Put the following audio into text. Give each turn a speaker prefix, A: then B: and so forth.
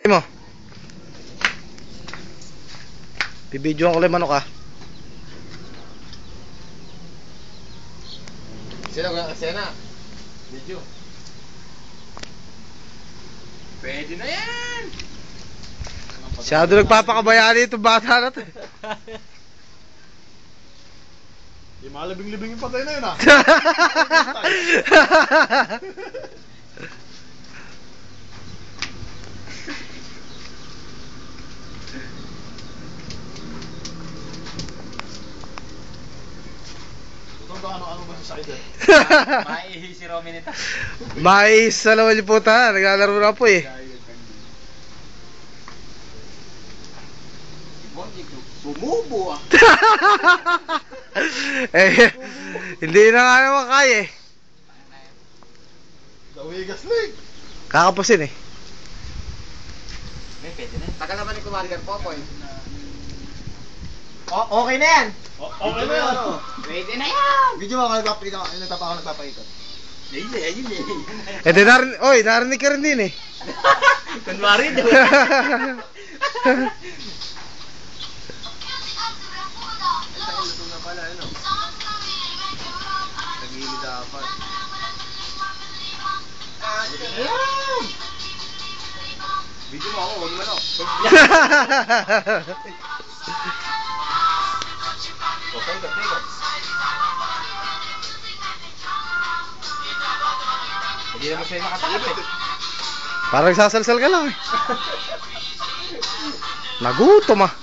A: mo. Bibidyoan ko lang manok ah.
B: Sena. Video. Pwede na yan.
A: Siyado nagpapakabayani itong bata na to.
C: Di malabing-libing yung patay na yun ah. Ano ba sa sakit eh?
B: Maihi si Romy nito.
A: Mais sa lawan yung puta. Naglalaro na po eh.
B: Sumubo ah.
A: Eh, hindi na nga naman kaya eh.
C: Dawigas leg.
A: Kakapusin eh.
B: Pwede na. Tagal naman ni Kumarigar Popoy. Okay na yan.
C: Okay na yan.
B: Pwede na yan.
C: Video mo ako nagpapakikot.
B: Ayun eh.
A: Eh di narinig ka rin din eh.
B: Kunwari daw. Tagili dapat. Video mo ako, huwag mo no. Okay, hindi naman siya nakatakip eh.
A: Parang sasalsal ka lang eh. Nagutom ah.